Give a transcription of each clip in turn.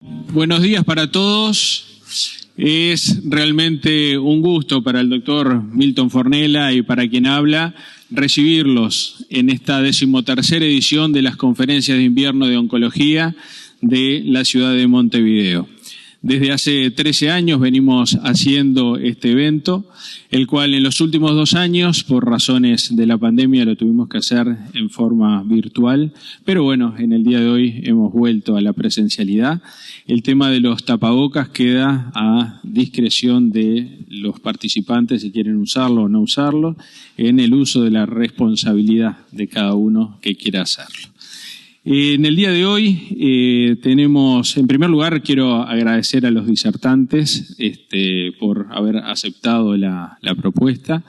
Buenos días para todos. Es realmente un gusto para el doctor Milton Fornella y para quien habla recibirlos en esta 13ª edición de las conferencias de invierno de oncología de la ciudad de Montevideo. Desde hace 13 años venimos haciendo este evento, el cual en los últimos 2 años, por razones de la pandemia, lo tuvimos que hacer en forma virtual, pero bueno, en el día de hoy hemos vuelto a la presencialidad. El tema de los tapabocas queda a discreción de los participantes si quieren usarlo o no usarlo, en el uso de la responsabilidad de cada uno que quiera hacerlo. En el día de hoy tenemos, en primer lugar, quiero agradecer a los disertantes por haber aceptado la propuesta.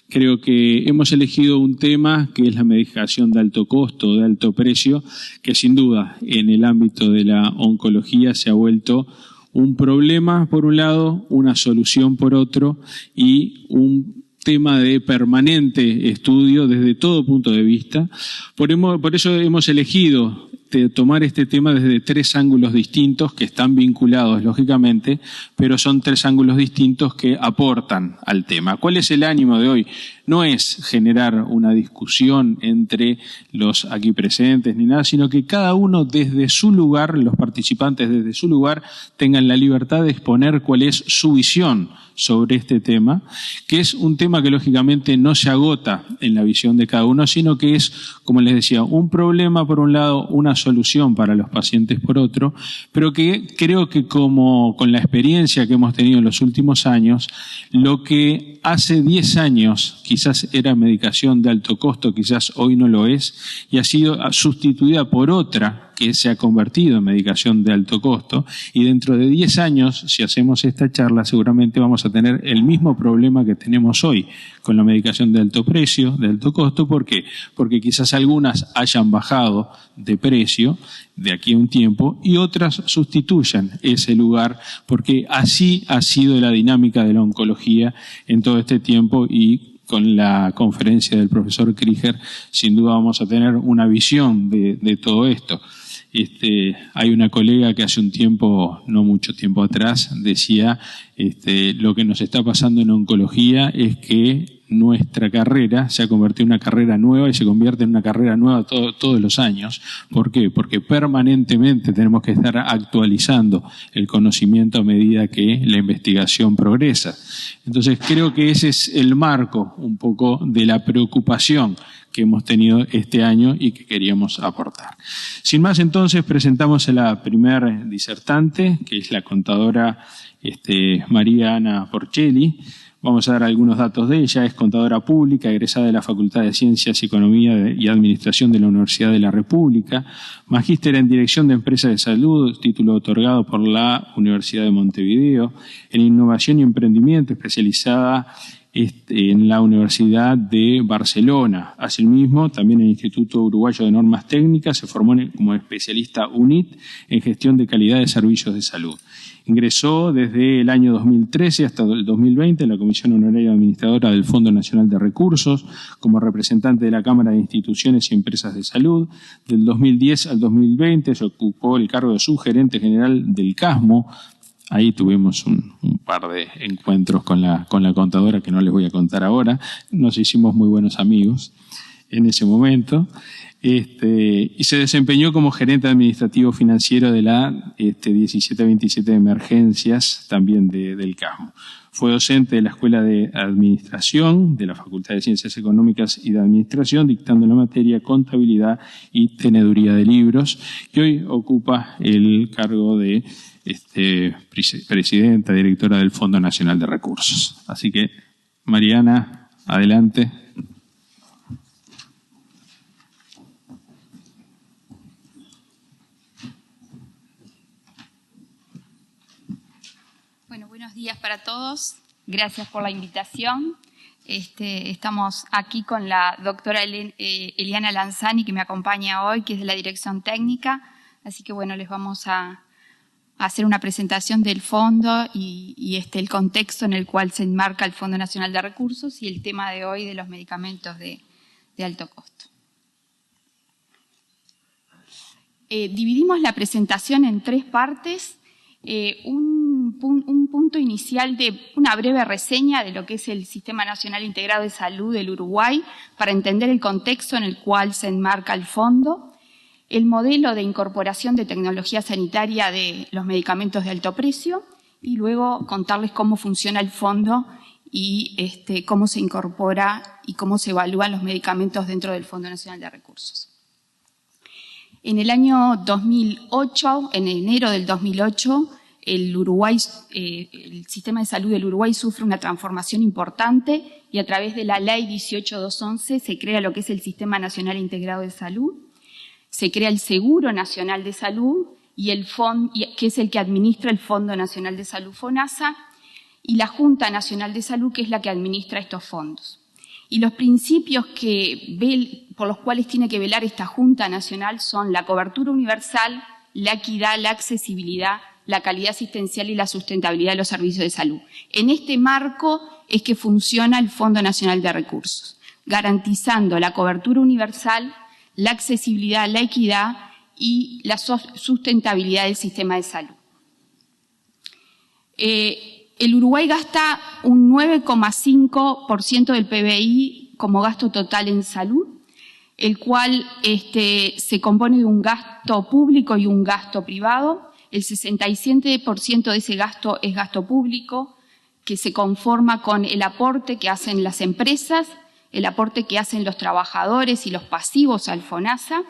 Creo que hemos elegido un tema que es la medicación de alto costo, de alto precio, que sin duda en el ámbito de la oncología se ha vuelto un problema por un lado, una solución por otro y un tema de permanente estudio desde todo punto de vista. Por eso hemos elegido tomar este tema desde 3 ángulos distintos que están vinculados, lógicamente, pero son 3 ángulos distintos que aportan al tema. ¿Cuál es el ánimo de hoy? No es generar una discusión entre los aquí presentes ni nada, sino que cada uno desde su lugar, los participantes desde su lugar, tengan la libertad de exponer cuál es su visión sobre este tema, que es un tema que lógicamente no se agota en la visión de cada uno, sino que es, como les decía, un problema por un lado, una solución para los pacientes por otro, pero que creo que como con la experiencia que hemos tenido en los últimos años, lo que hace 10 años quizás era medicación de alto costo, quizás hoy no lo es, y ha sido sustituida por otra que se ha convertido en medicación de alto costo, y dentro de 10 años, si hacemos esta charla, seguramente vamos a tener el mismo problema que tenemos hoy con la medicación de alto precio, de alto costo. ¿Por qué? Porque quizás algunas hayan bajado de precio de aquí a un tiempo y otras sustituyan ese lugar, porque así ha sido la dinámica de la oncología en todo este tiempo, y con la conferencia del profesor Krieger sin duda vamos a tener una visión de todo esto. Hay una colega que hace un tiempo, no mucho tiempo atrás, decía lo que nos está pasando en oncología es que nuestra carrera se ha convertido en una carrera nueva y se convierte en una carrera nueva todos los años. ¿Por qué? Porque permanentemente tenemos que estar actualizando el conocimiento a medida que la investigación progresa. Entonces creo que ese es el marco un poco de la preocupación que hemos tenido este año y que queríamos aportar. Sin más, entonces, presentamos a la primer disertante, que es la contadora María Ana Porcelli. Vamos a dar algunos datos de ella. Es contadora pública, egresada de la Facultad de Ciencias, Economía y Administración de la Universidad de la República, magíster en Dirección de Empresas de Salud, título otorgado por la Universidad de Montevideo, en Innovación y Emprendimiento, especializada en la Universidad de Barcelona. Asimismo, también en el Instituto Uruguayo de Normas Técnicas, se formó como especialista UNIT en Gestión de Calidad de Servicios de Salud. Ingresó desde el año 2013 hasta el 2020 en la Comisión Honoraria Administradora del Fondo Nacional de Recursos, como representante de la Cámara de Instituciones y Empresas de Salud. Del 2010 al 2020 se ocupó el cargo de subgerente general del CASMO. Ahí tuvimos un par de encuentros con la contadora que no les voy a contar ahora. Nos hicimos muy buenos amigos en ese momento. Y se desempeñó como gerente administrativo financiero de la 1727 de Emergencias, también del CASMO. Fue docente de la Escuela de Administración de la Facultad de Ciencias Económicas y de Administración, dictando la materia Contabilidad y Teneduría de Libros, y hoy ocupa el cargo de presidenta, directora del Fondo Nacional de Recursos. Así que, Mariana, adelante. Bueno, buenos días para todos. Gracias por la invitación. Estamos aquí con la doctora Eliana Lanzani, que me acompaña hoy, que es de la Dirección Técnica. Así que, bueno, les vamos a hacer una presentación del fondo y el contexto en el cual se enmarca el Fondo Nacional de Recursos y el tema de hoy de los medicamentos de alto costo. Dividimos la presentación en 3 partes. un punto inicial de una breve reseña de lo que es el Sistema Nacional Integrado de Salud del Uruguay para entender el contexto en el cual se enmarca el fondo, el modelo de incorporación de tecnología sanitaria de los medicamentos de alto precio y luego contarles cómo funciona el fondo y cómo se incorpora y cómo se evalúan los medicamentos dentro del Fondo Nacional de Recursos. En el año 2008, en enero del 2008, el sistema de salud del Uruguay sufre una transformación importante y a través de la Ley 18.211 se crea lo que es el Sistema Nacional Integrado de Salud, se crea el Seguro Nacional de Salud y el FON, que es el que administra el Fondo Nacional de Salud FONASA, y la Junta Nacional de Salud, que es la que administra estos fondos. Y los principios por los cuales tiene que velar esta Junta Nacional son la cobertura universal, la equidad, la accesibilidad, la calidad asistencial y la sustentabilidad de los servicios de salud. En este marco es que funciona el Fondo Nacional de Recursos, garantizando la cobertura universal, la accesibilidad, la equidad y la sustentabilidad del sistema de salud. El Uruguay gasta un 9,5% del PBI como gasto total en salud, el cual se compone de un gasto público y un gasto privado. El 67% de ese gasto es gasto público, que se conforma con el aporte que hacen las empresas, el aporte que hacen los trabajadores y los pasivos al FONASA,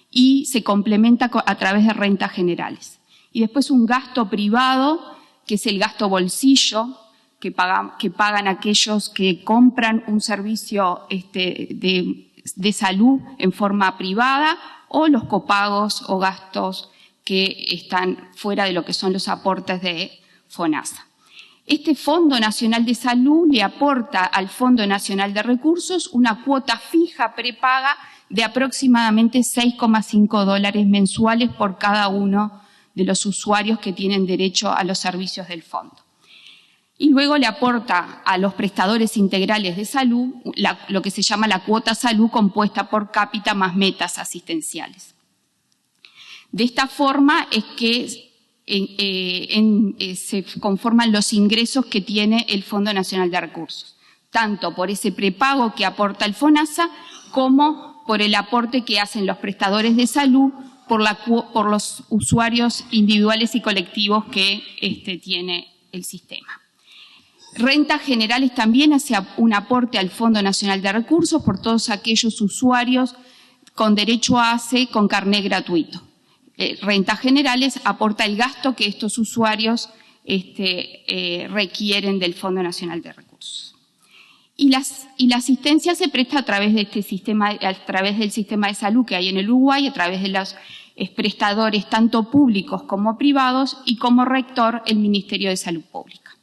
y se complementa a través de rentas generales. Y después un gasto privado, que es el gasto bolsillo, que pagan aquellos que compran un servicio de salud en forma privada, o los copagos o gastos que están fuera de lo que son los aportes de FONASA. Este Fondo Nacional de Salud le aporta al Fondo Nacional de Recursos una cuota fija prepaga de aproximadamente $6,5 mensuales por cada uno de los usuarios que tienen derecho a los servicios del fondo. Y luego le aporta a los prestadores integrales de salud lo que se llama la cuota salud compuesta por cápita más metas asistenciales. De esta forma es que se conforman los ingresos que tiene el Fondo Nacional de Recursos, tanto por ese prepago que aporta el FONASA como por el aporte que hacen los prestadores de salud por los usuarios individuales y colectivos que tiene el sistema. Rentas generales también hace un aporte al Fondo Nacional de Recursos por todos aquellos usuarios con derecho a ACE con carné gratuito. Rentas generales aporta el gasto que estos usuarios requieren del Fondo Nacional de Recursos. Y la asistencia se presta a través de este sistema, a través del sistema de salud que hay en el Uruguay, a través de los prestadores tanto públicos como privados y como rector el Ministerio de Salud Pública.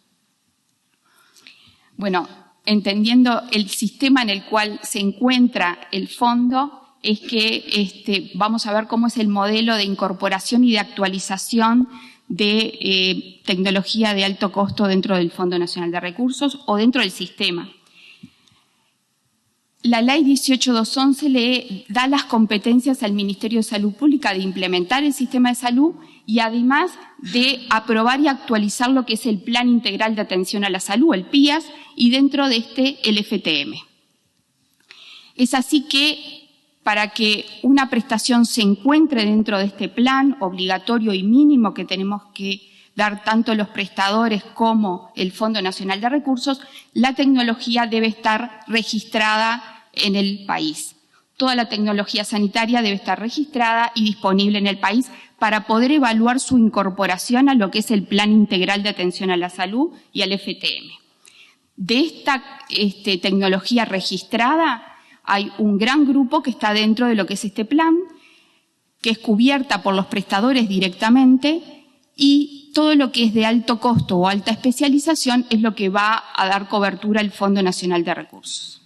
Bueno, entendiendo el sistema en el cual se encuentra el fondo, es que vamos a ver cómo es el modelo de incorporación y de actualización de tecnología de alto costo dentro del Fondo Nacional de Recursos o dentro del sistema. La Ley 18.211 le da las competencias al Ministerio de Salud Pública de implementar el sistema de salud y además de aprobar y actualizar lo que es el Plan Integral de Atención a la Salud, el PIAS, y dentro de el FTM. Es así que para que una prestación se encuentre dentro de este plan obligatorio y mínimo que tenemos que dar tanto los prestadores como el Fondo Nacional de Recursos, la tecnología debe estar registrada en el país. Toda la tecnología sanitaria debe estar registrada y disponible en el país para poder evaluar su incorporación a lo que es el Plan Integral de Atención a la Salud y al FTM. De esta tecnología registrada hay un gran grupo que está dentro de lo que es este plan, que es cubierta por los prestadores directamente, y todo lo que es de alto costo o alta especialización es lo que va a dar cobertura al Fondo Nacional de Recursos.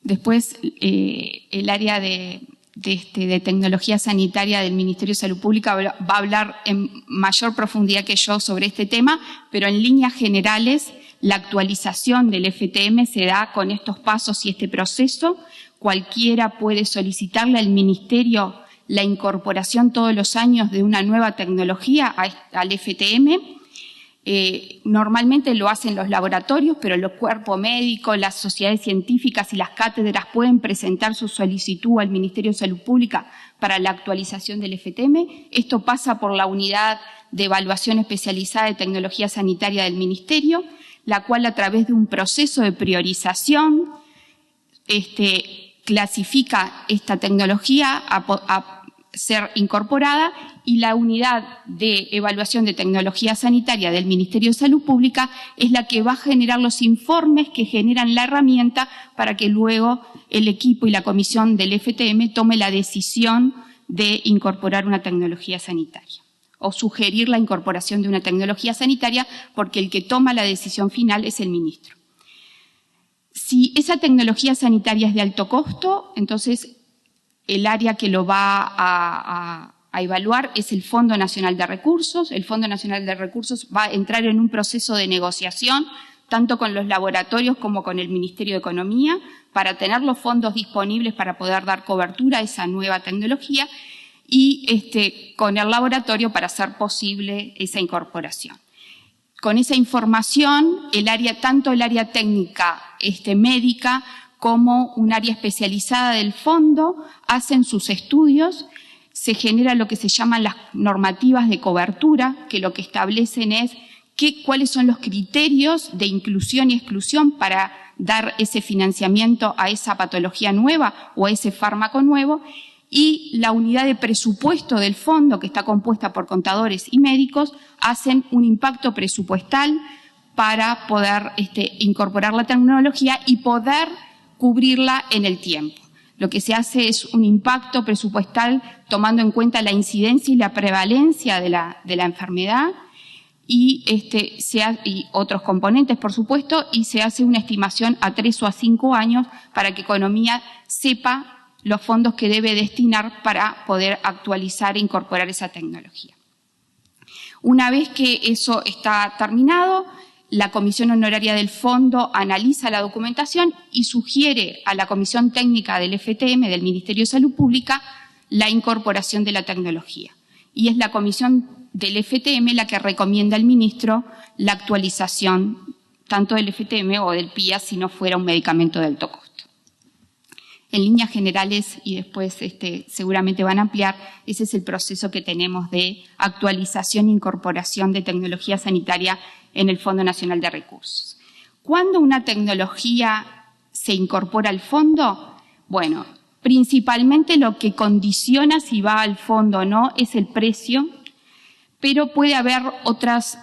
Después, el área de tecnología sanitaria del Ministerio de Salud Pública va a hablar en mayor profundidad que yo sobre este tema, pero en líneas generales la actualización del FTM se da con estos pasos y este proceso. Cualquiera puede solicitarle al Ministerio la incorporación todos los años de una nueva tecnología al FTM. Normalmente lo hacen los laboratorios, pero el cuerpo médico, las sociedades científicas y las cátedras pueden presentar su solicitud al Ministerio de Salud Pública para la actualización del FTM. Esto pasa por la unidad de evaluación especializada de tecnología sanitaria del Ministerio, la cual a través de un proceso de priorización clasifica esta tecnología a ser incorporada, y la unidad de evaluación de tecnología sanitaria del Ministerio de Salud Pública es la que va a generar los informes que generan la herramienta para que luego el equipo y la comisión del FTM tome la decisión de incorporar una tecnología sanitaria o sugerir la incorporación de una tecnología sanitaria, porque el que toma la decisión final es el ministro. Si esa tecnología sanitaria es de alto costo, entonces el área que lo va a evaluar es el Fondo Nacional de Recursos. El Fondo Nacional de Recursos va a entrar en un proceso de negociación, tanto con los laboratorios como con el Ministerio de Economía, para tener los fondos disponibles para poder dar cobertura a esa nueva tecnología, y con el laboratorio para hacer posible esa incorporación. Con esa información, tanto el área técnica médica como un área especializada del fondo hacen sus estudios. Se genera lo que se llaman las normativas de cobertura, que lo que establecen es cuáles son los criterios de inclusión y exclusión para dar ese financiamiento a esa patología nueva o a ese fármaco nuevo, y la unidad de presupuesto del fondo, que está compuesta por contadores y médicos, hacen un impacto presupuestal para poder incorporar la tecnología y poder cubrirla en el tiempo. Lo que se hace es un impacto presupuestal tomando en cuenta la incidencia y la prevalencia de la enfermedad y otros componentes, por supuesto, y se hace una estimación a 3 o a 5 años para que Economía sepa los fondos que debe destinar para poder actualizar e incorporar esa tecnología. Una vez que eso está terminado, la Comisión Honoraria del Fondo analiza la documentación y sugiere a la Comisión Técnica del FTM del Ministerio de Salud Pública la incorporación de la tecnología. Y es la Comisión del FTM la que recomienda al ministro la actualización tanto del FTM o del PIA si no fuera un medicamento de alto costo. En líneas generales, y después seguramente van a ampliar, ese es el proceso que tenemos de actualización e incorporación de tecnología sanitaria en el Fondo Nacional de Recursos. ¿Cuándo una tecnología se incorpora al fondo? Bueno, principalmente lo que condiciona si va al fondo o no es el precio, pero puede haber otras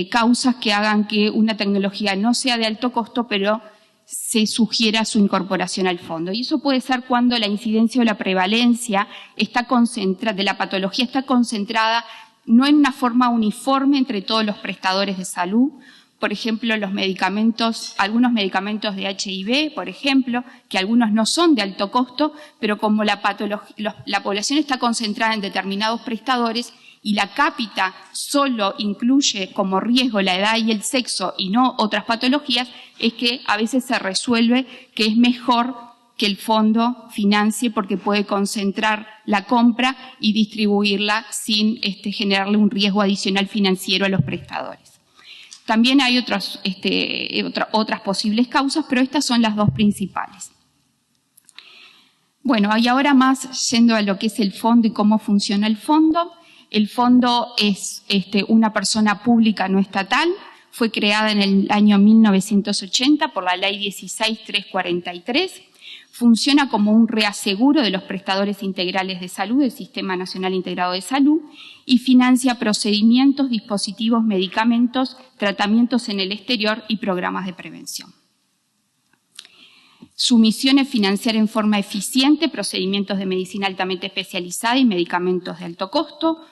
causas que hagan que una tecnología no sea de alto costo, pero se sugiera su incorporación al fondo. Y eso puede ser cuando la incidencia o la prevalencia de la patología está concentrada no en una forma uniforme entre todos los prestadores de salud. Por ejemplo, algunos medicamentos de HIV, por ejemplo, que algunos no son de alto costo, pero como la población está concentrada en determinados prestadores y la cápita solo incluye como riesgo la edad y el sexo y no otras patologías, es que a veces se resuelve que es mejor que el fondo financie porque puede concentrar la compra y distribuirla sin generarle un riesgo adicional financiero a los prestadores. También hay otras posibles causas, pero estas son las dos principales. Bueno, y ahora más yendo a lo que es el fondo y cómo funciona el fondo. El fondo es una persona pública no estatal, fue creada en el año 1980 por la Ley 16343, funciona como un reaseguro de los prestadores integrales de salud del Sistema Nacional Integrado de Salud y financia procedimientos, dispositivos, medicamentos, tratamientos en el exterior y programas de prevención. Su misión es financiar en forma eficiente procedimientos de medicina altamente especializada y medicamentos de alto costo,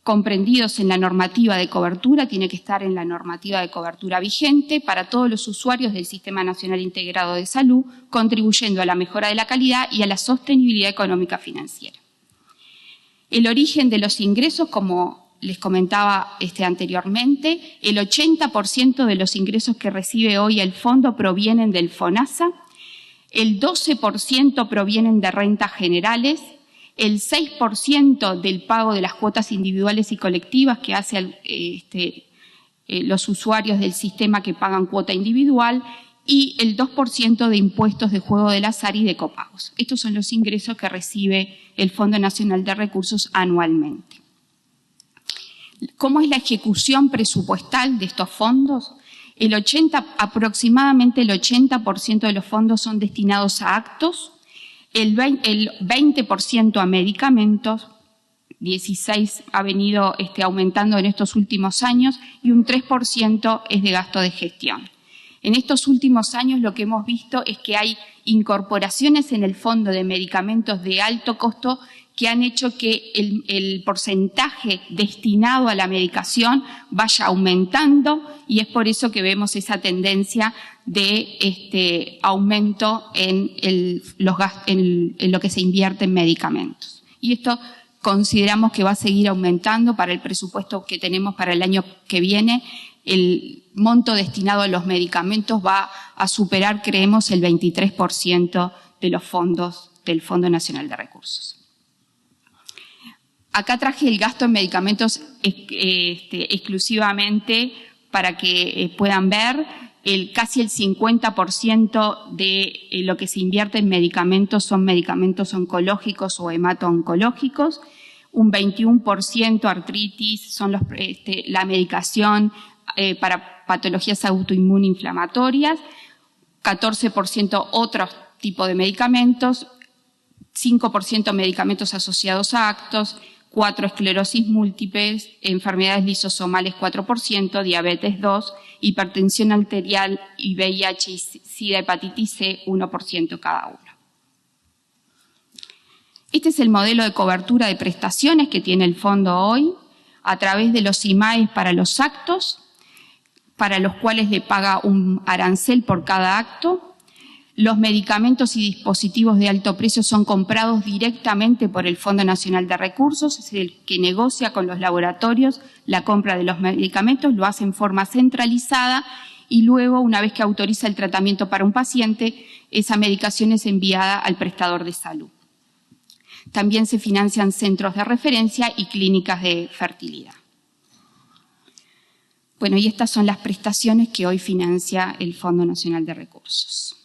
comprendidos en la normativa de cobertura, tiene que estar en la normativa de cobertura vigente para todos los usuarios del Sistema Nacional Integrado de Salud, contribuyendo a la mejora de la calidad y a la sostenibilidad económica financiera. El origen de los ingresos, como les comentaba anteriormente, el 80% de los ingresos que recibe hoy el fondo provienen del FONASA, el 12% provienen de rentas generales, el 6% del pago de las cuotas individuales y colectivas que hacen los usuarios del sistema que pagan cuota individual y el 2% de impuestos de juego del azar y de copagos. Estos son los ingresos que recibe el Fondo Nacional de Recursos anualmente. ¿Cómo es la ejecución presupuestal de estos fondos? Aproximadamente el 80% de los fondos son destinados a actos, el 20% a medicamentos, 16% ha venido aumentando en estos últimos años y un 3% es de gasto de gestión. En estos últimos años lo que hemos visto es que hay incorporaciones en el fondo de medicamentos de alto costo que han hecho que el porcentaje destinado a la medicación vaya aumentando y es por eso que vemos esa tendencia de aumento en lo que se invierte en medicamentos. Y esto consideramos que va a seguir aumentando para el presupuesto que tenemos para el año que viene. El monto destinado a los medicamentos va a superar, creemos, el 23% de los fondos del Fondo Nacional de Recursos. Acá traje el gasto en medicamentos exclusivamente para que puedan ver. Casi el 50% de lo que se invierte en medicamentos son medicamentos oncológicos o hemato-oncológicos. Un 21% artritis, son la medicación para patologías autoinmunoinflamatorias, 14% otros tipos de medicamentos, 5% medicamentos asociados a actos, 4% esclerosis múltiple, enfermedades lisosomales 4%, diabetes 2%, hipertensión arterial y VIH y SIDA, hepatitis C 1% cada uno. Este es el modelo de cobertura de prestaciones que tiene el fondo hoy a través de los IMAES para los actos, para los cuales le paga un arancel por cada acto. Los medicamentos y dispositivos de alto precio son comprados directamente por el Fondo Nacional de Recursos, es el que negocia con los laboratorios la compra de los medicamentos, lo hace en forma centralizada y luego, una vez que autoriza el tratamiento para un paciente, esa medicación es enviada al prestador de salud. También se financian centros de referencia y clínicas de fertilidad. Bueno, y estas son las prestaciones que hoy financia el Fondo Nacional de Recursos.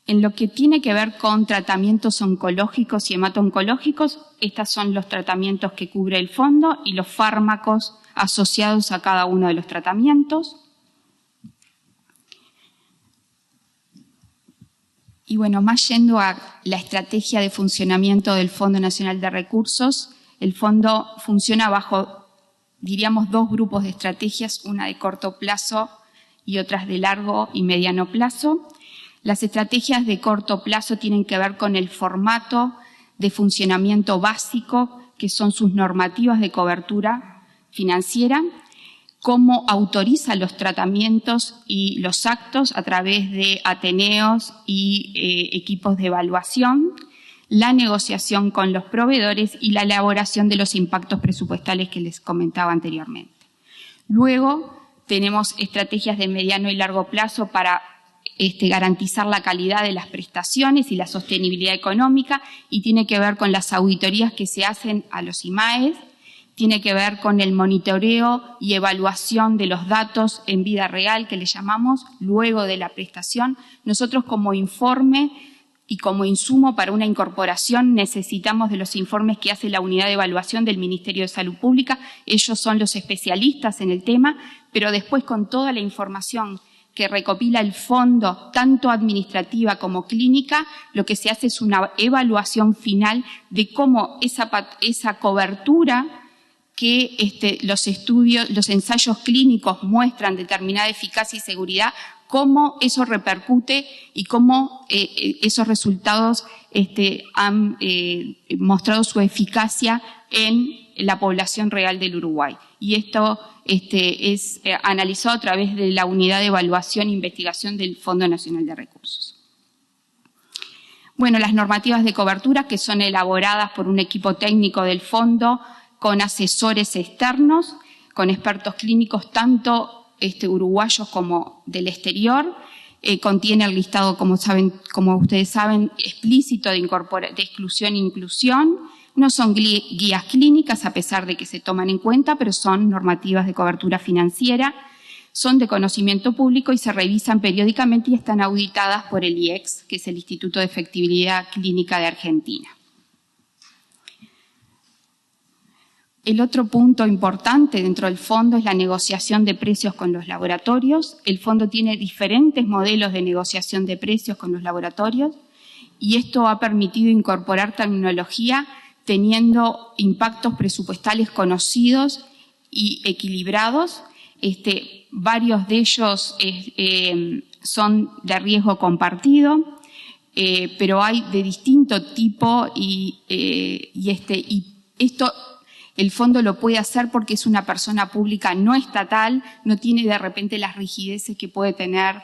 En lo que tiene que ver con tratamientos oncológicos y hemato-oncológicos, estos son los tratamientos que cubre el fondo y los fármacos asociados a cada uno de los tratamientos. Y bueno, más yendo a la estrategia de funcionamiento del Fondo Nacional de Recursos, el fondo funciona bajo, diríamos, dos grupos de estrategias, una de corto plazo y otras de largo y mediano plazo. Las estrategias de corto plazo tienen que ver con el formato de funcionamiento básico, que son sus normativas de cobertura financiera, cómo autoriza los tratamientos y los actos a través de ateneos y equipos de evaluación, la negociación con los proveedores y la elaboración de los impactos presupuestales que les comentaba anteriormente. Luego tenemos estrategias de mediano y largo plazo para garantizar la calidad de las prestaciones y la sostenibilidad económica y tiene que ver con las auditorías que se hacen a los IMAES, tiene que ver con el monitoreo y evaluación de los datos en vida real que le llamamos luego de la prestación. Nosotros como informe y como insumo para una incorporación necesitamos de los informes que hace la unidad de evaluación del Ministerio de Salud Pública. Ellos son los especialistas en el tema, pero después con toda la información que recopila el fondo, tanto administrativa como clínica, lo que se hace es una evaluación final de cómo esa cobertura que los estudios, los ensayos clínicos muestran determinada eficacia y seguridad, cómo eso repercute y cómo esos resultados han mostrado su eficacia en la población real del Uruguay. Y esto es analizado a través de la Unidad de Evaluación e Investigación del Fondo Nacional de Recursos. Bueno, las normativas de cobertura que son elaboradas por un equipo técnico del fondo con asesores externos, con expertos clínicos tanto uruguayos como del exterior, contiene el listado, como ustedes saben, explícito de exclusión e inclusión. No son guías clínicas, a pesar de que se toman en cuenta, pero son normativas de cobertura financiera, son de conocimiento público y se revisan periódicamente y están auditadas por el IECS, que es el Instituto de Efectividad Clínica de Argentina. El otro punto importante dentro del fondo es la negociación de precios con los laboratorios. El fondo tiene diferentes modelos de negociación de precios con los laboratorios y esto ha permitido incorporar tecnología teniendo impactos presupuestales conocidos y equilibrados. Varios de ellos son de riesgo compartido, pero hay de distinto tipo y esto el fondo lo puede hacer porque es una persona pública no estatal, no tiene de repente las rigideces que puede tener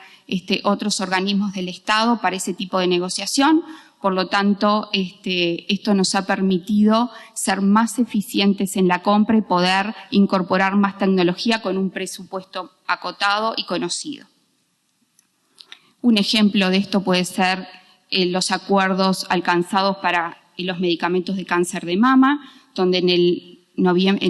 otros organismos del Estado para ese tipo de negociación. Por lo tanto, esto nos ha permitido ser más eficientes en la compra y poder incorporar más tecnología con un presupuesto acotado y conocido. Un ejemplo de esto puede ser los acuerdos alcanzados para los medicamentos de cáncer de mama, donde en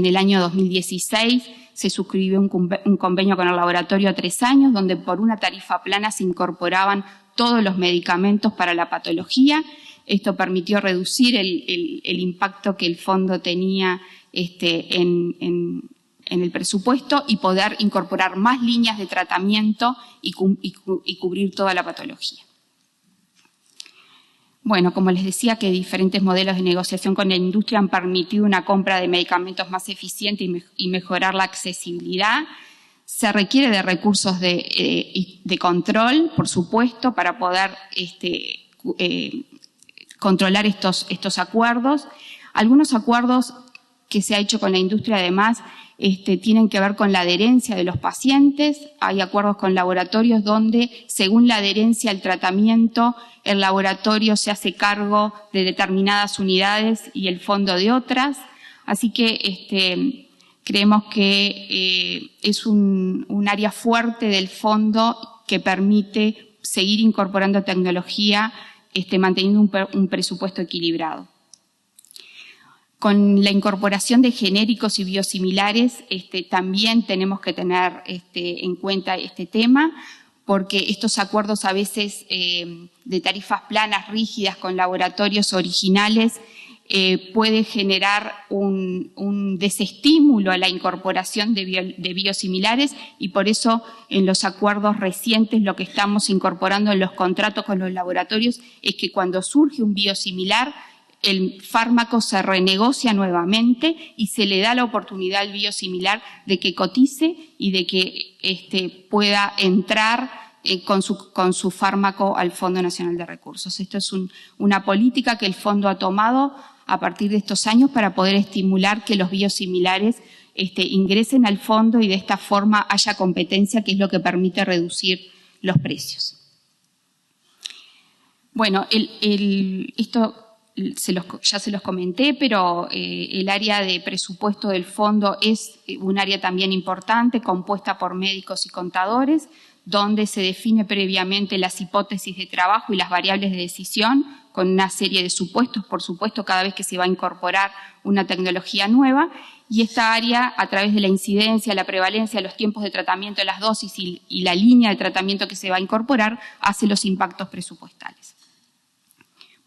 el año 2016 se suscribió un convenio con el laboratorio a 3 años, donde por una tarifa plana se incorporaban todos los medicamentos para la patología. Esto permitió reducir el impacto que el fondo tenía en el presupuesto y poder incorporar más líneas de tratamiento y cubrir toda la patología. Bueno, como les decía, que diferentes modelos de negociación con la industria han permitido una compra de medicamentos más eficiente y mejorar la accesibilidad. Se requiere de recursos de control, por supuesto, para poder controlar estos acuerdos. Algunos acuerdos que se ha hecho con la industria, además, tienen que ver con la adherencia de los pacientes. Hay acuerdos con laboratorios donde, según la adherencia al tratamiento, el laboratorio se hace cargo de determinadas unidades y el fondo de otras. Así que creemos que es un área fuerte del fondo que permite seguir incorporando tecnología, manteniendo un presupuesto equilibrado. Con la incorporación de genéricos y biosimilares también tenemos que tener en cuenta este tema, porque estos acuerdos a veces de tarifas planas rígidas con laboratorios originales puede generar un desestímulo a la incorporación de biosimilares y por eso en los acuerdos recientes lo que estamos incorporando en los contratos con los laboratorios es que cuando surge un biosimilar el fármaco se renegocia nuevamente y se le da la oportunidad al biosimilar de que cotice y de que pueda entrar con su fármaco al Fondo Nacional de Recursos. Esto es una política que el Fondo ha tomado a partir de estos años para poder estimular que los biosimilares ingresen al fondo y de esta forma haya competencia, que es lo que permite reducir los precios. Bueno, esto ya se los comenté, pero el área de presupuesto del fondo es un área también importante, compuesta por médicos y contadores, donde se define previamente las hipótesis de trabajo y las variables de decisión, con una serie de supuestos, por supuesto, cada vez que se va a incorporar una tecnología nueva, y esta área, a través de la incidencia, la prevalencia, los tiempos de tratamiento de las dosis y la línea de tratamiento que se va a incorporar, hace los impactos presupuestales.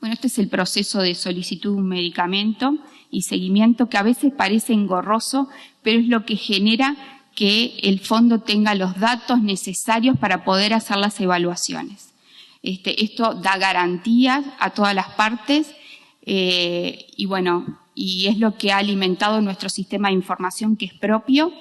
Bueno, este es el proceso de solicitud de un medicamento y seguimiento que a veces parece engorroso, pero es lo que genera que el fondo tenga los datos necesarios para poder hacer las evaluaciones. Esto da garantías a todas las partes y bueno, y es lo que ha alimentado nuestro sistema de información que es propio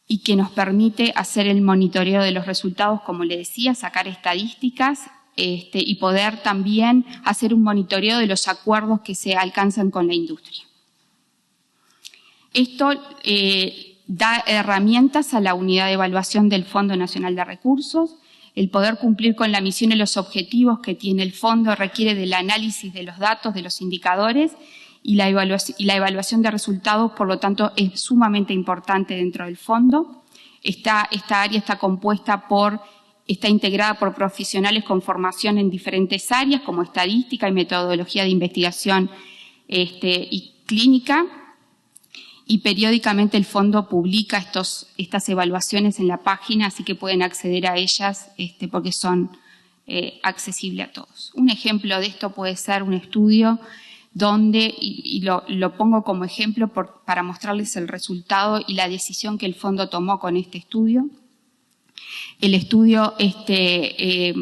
y que nos permite hacer el monitoreo de los resultados, como le decía, sacar estadísticas y poder también hacer un monitoreo de los acuerdos que se alcanzan con la industria. Esto da herramientas a la unidad de evaluación del Fondo Nacional de Recursos. El poder cumplir con la misión y los objetivos que tiene el fondo requiere del análisis de los datos, de los indicadores y la evaluación de resultados, por lo tanto, es sumamente importante dentro del fondo. Esta área está compuesta por está integrada por profesionales con formación en diferentes áreas como estadística y metodología de investigación y clínica, y periódicamente el fondo publica estas evaluaciones en la página, así que pueden acceder a ellas porque son accesibles a todos. Un ejemplo de esto puede ser un estudio donde, y lo pongo como ejemplo para mostrarles el resultado y la decisión que el fondo tomó con este estudio. El estudio de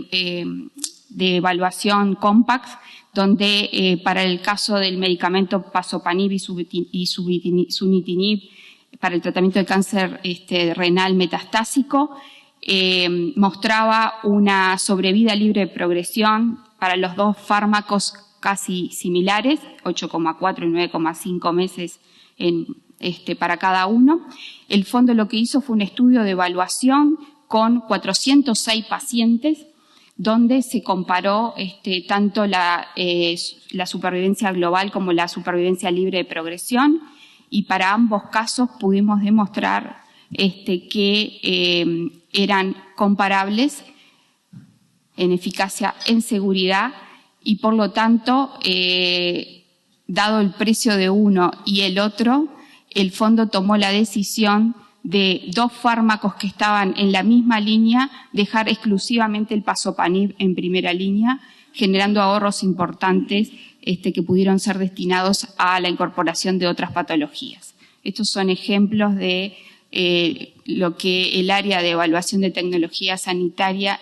evaluación COMPACT, donde para el caso del medicamento pazopanib y sunitinib para el tratamiento del cáncer renal metastásico, mostraba una sobrevida libre de progresión para los dos fármacos casi similares, 8,4 y 9,5 meses para cada uno. El fondo lo que hizo fue un estudio de evaluación con 406 pacientes, donde se comparó tanto la supervivencia global como la supervivencia libre de progresión, y para ambos casos pudimos demostrar que eran comparables en eficacia, en seguridad, y por lo tanto, dado el precio de uno y el otro, el fondo tomó la decisión de dos fármacos que estaban en la misma línea, dejar exclusivamente el pazopanib en primera línea, generando ahorros importantes que pudieron ser destinados a la incorporación de otras patologías. Estos son ejemplos de lo que el área de evaluación de tecnología sanitaria,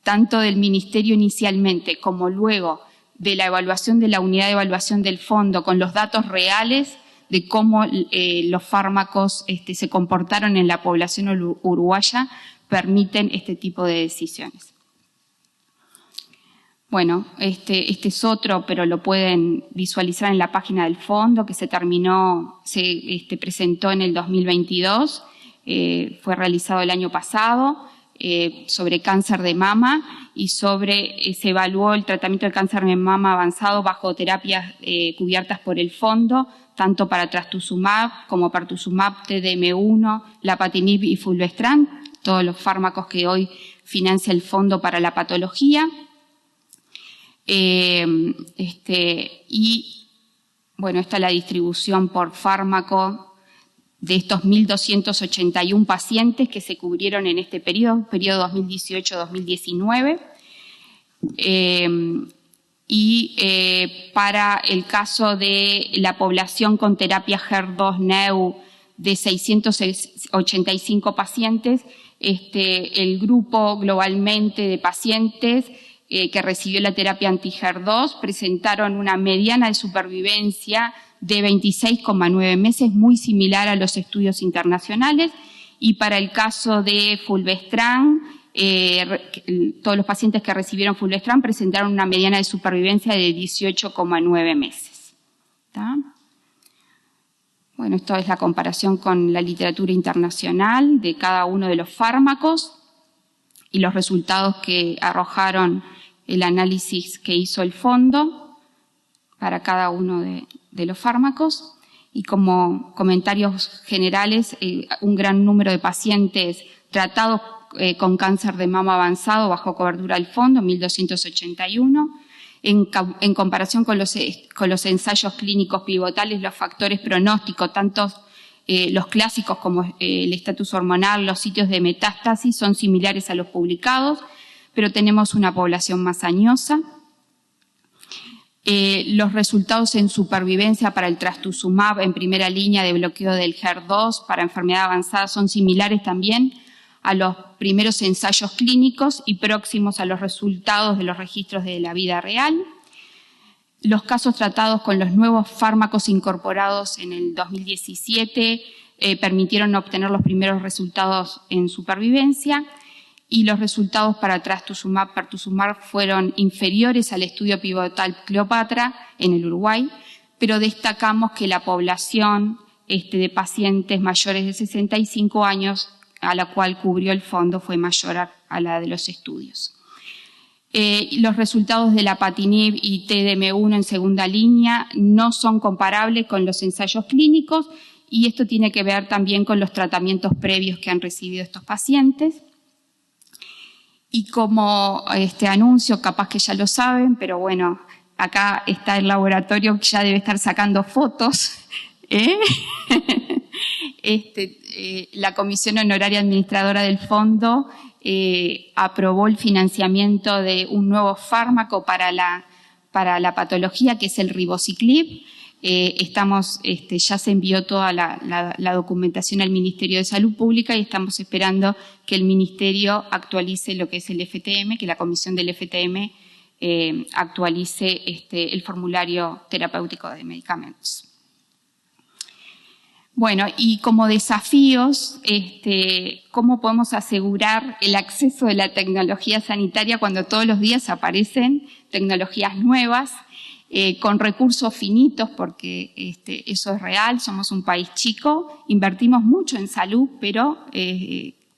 tanto del Ministerio inicialmente como luego de la evaluación de la unidad de evaluación del fondo con los datos reales de cómo los fármacos se comportaron en la población uruguaya, permiten este tipo de decisiones. Bueno, este es otro, pero lo pueden visualizar en la página del fondo, que se presentó en el 2022, fue realizado el año pasado, sobre cáncer de mama, y se evaluó el tratamiento del cáncer de mama avanzado bajo terapias cubiertas por el fondo, tanto para trastuzumab como pertuzumab, TDM1, lapatinib y fulvestrant, todos los fármacos que hoy financia el fondo para la patología. Y bueno, esta es la distribución por fármaco de estos 1.281 pacientes que se cubrieron en este periodo 2018-2019. Para el caso de la población con terapia HER2-Neu de 685 pacientes, el grupo globalmente de pacientes que recibió la terapia anti-HER2 presentaron una mediana de supervivencia de 26,9 meses, muy similar a los estudios internacionales, y para el caso de fulvestrant, todos los pacientes que recibieron fulvestrant presentaron una mediana de supervivencia de 18,9 meses. ¿Tá? Bueno, esto es la comparación con la literatura internacional de cada uno de los fármacos y los resultados que arrojaron el análisis que hizo el fondo para cada uno de los fármacos. Y como comentarios generales, un gran número de pacientes tratados con cáncer de mama avanzado bajo cobertura del fondo, 1.281. En comparación con los ensayos clínicos pivotales, los factores pronósticos, tanto los clásicos como el estatus hormonal, los sitios de metástasis, son similares a los publicados, pero tenemos una población más añosa. Los resultados en supervivencia para el trastuzumab en primera línea de bloqueo del HER2 para enfermedad avanzada son similares también a los primeros ensayos clínicos y próximos a los resultados de los registros de la vida real. Los casos tratados con los nuevos fármacos incorporados en el 2017 permitieron obtener los primeros resultados en supervivencia, y los resultados para trastuzumab, pertuzumab fueron inferiores al estudio pivotal Cleopatra en el Uruguay, pero destacamos que la población de pacientes mayores de 65 años a la cual cubrió el fondo fue mayor a la de los estudios. Los resultados de lapatinib y TDM1 en segunda línea no son comparables con los ensayos clínicos, y esto tiene que ver también con los tratamientos previos que han recibido estos pacientes. Y como anuncio, capaz que ya lo saben, pero bueno, acá está el laboratorio que ya debe estar sacando fotos. La Comisión Honoraria Administradora del Fondo aprobó el financiamiento de un nuevo fármaco para la patología, que es el ribociclib. Ya se envió toda la documentación al Ministerio de Salud Pública y estamos esperando que el Ministerio actualice lo que es el FTM, que la Comisión del FTM actualice el formulario terapéutico de medicamentos. Bueno, y como desafíos, ¿cómo podemos asegurar el acceso de la tecnología sanitaria cuando todos los días aparecen tecnologías nuevas? Con recursos finitos, porque eso es real, somos un país chico, invertimos mucho en salud, pero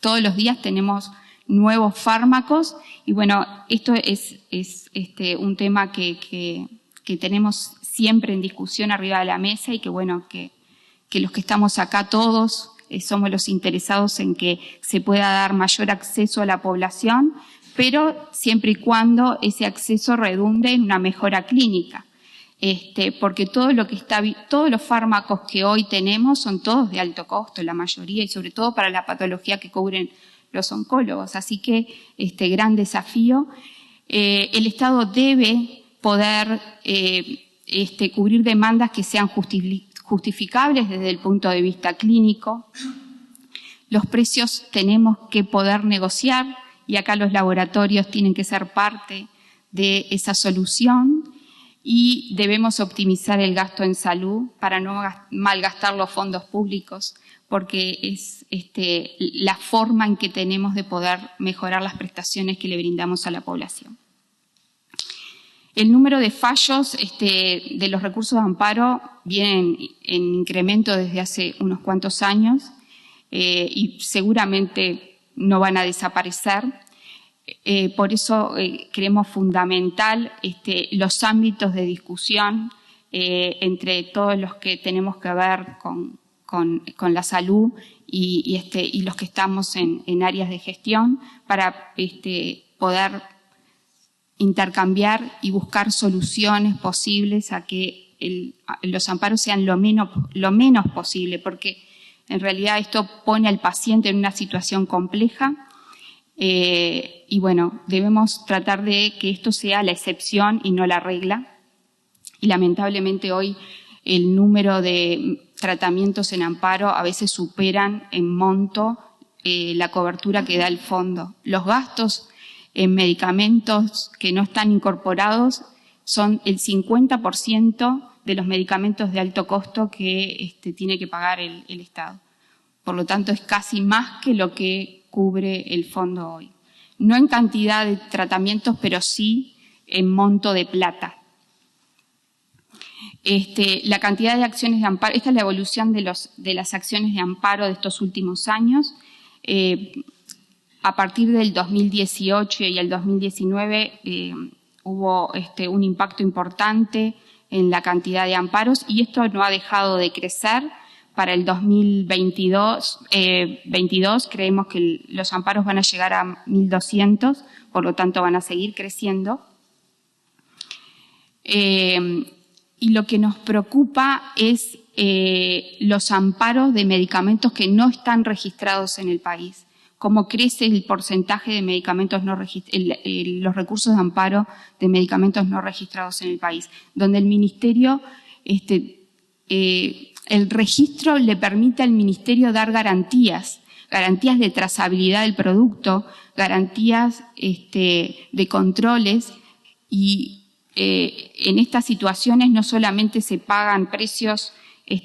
todos los días tenemos nuevos fármacos y bueno, esto es un tema que tenemos siempre en discusión arriba de la mesa y que bueno, que los que estamos acá todos somos los interesados en que se pueda dar mayor acceso a la población, pero siempre y cuando ese acceso redunde en una mejora clínica. Porque todos los fármacos que hoy tenemos son todos de alto costo, la mayoría, y sobre todo para la patología que cubren los oncólogos. Así que gran desafío. El Estado debe poder cubrir demandas que sean justificables desde el punto de vista clínico. Los precios tenemos que poder negociar y acá los laboratorios tienen que ser parte de esa solución y debemos optimizar el gasto en salud para no malgastar los fondos públicos porque es la forma en que tenemos de poder mejorar las prestaciones que le brindamos a la población. El número de fallos de los recursos de amparo viene en incremento desde hace unos cuantos años y seguramente no van a desaparecer. Por eso creemos fundamental los ámbitos de discusión entre todos los que tenemos que ver con la salud y los que estamos en áreas de gestión para poder intercambiar y buscar soluciones posibles a que los amparos sean lo menos posible, porque en realidad esto pone al paciente en una situación compleja y bueno, debemos tratar de que esto sea la excepción y no la regla. Y lamentablemente hoy el número de tratamientos en amparo a veces superan en monto la cobertura que da el fondo. Los gastos en medicamentos que no están incorporados son el 50% de los medicamentos de alto costo que tiene que pagar el Estado. Por lo tanto, es casi más que lo que cubre el fondo hoy. No en cantidad de tratamientos, pero sí en monto de plata. La cantidad de acciones de amparo, esta es la evolución de las acciones de amparo de estos últimos años. A partir del 2018 y el 2019 hubo un impacto importante en la cantidad de amparos y esto no ha dejado de crecer. Para el 2022 creemos que los amparos van a llegar a 1.200, por lo tanto van a seguir creciendo. Y lo que nos preocupa es los amparos de medicamentos que no están registrados en el país. Cómo crece el porcentaje de medicamentos no registrados, los recursos de amparo de medicamentos no registrados en el país, donde el Ministerio, el registro le permite al Ministerio dar garantías de trazabilidad del producto, garantías de controles y en estas situaciones no solamente se pagan precios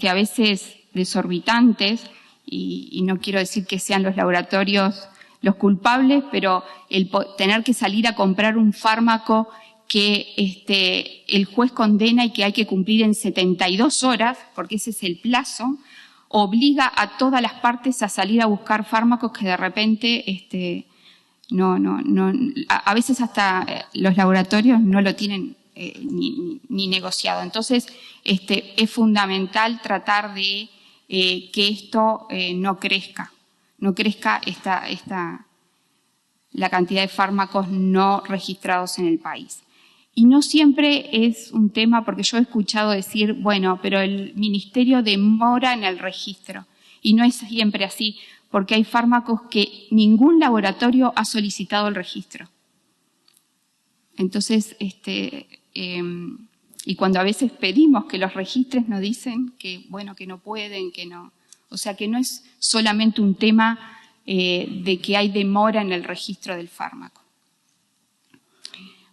a veces desorbitantes, y no quiero decir que sean los laboratorios los culpables, pero el tener que salir a comprar un fármaco que el juez condena y que hay que cumplir en 72 horas, porque ese es el plazo, obliga a todas las partes a salir a buscar fármacos que de repente a veces hasta los laboratorios no lo tienen ni negociado. Entonces, es fundamental tratar de que esto no crezca la cantidad de fármacos no registrados en el país. Y no siempre es un tema, porque yo he escuchado decir, bueno, pero el ministerio demora en el registro. Y no es siempre así, porque hay fármacos que ningún laboratorio ha solicitado el registro. Entonces, y cuando a veces pedimos que los registres nos dicen que, bueno, que no pueden, que no. O sea, que no es solamente un tema de que hay demora en el registro del fármaco.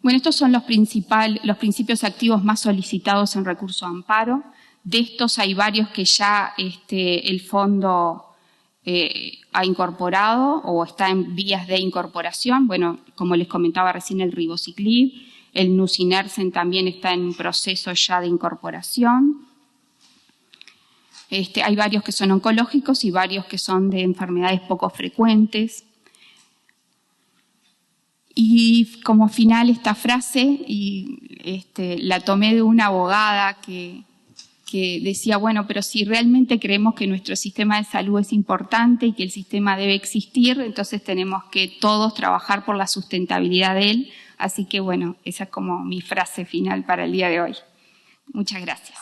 Bueno, estos son los principios activos más solicitados en recurso de amparo. De estos hay varios que ya el fondo ha incorporado o está en vías de incorporación. Bueno, como les comentaba recién, el ribociclib, el nusinersen también está en un proceso ya de incorporación. Hay varios que son oncológicos y varios que son de enfermedades poco frecuentes. Y como final esta frase, y la tomé de una abogada que decía, bueno, pero si realmente creemos que nuestro sistema de salud es importante y que el sistema debe existir, entonces tenemos que todos trabajar por la sustentabilidad de él. Así que bueno, esa es como mi frase final para el día de hoy. Muchas gracias.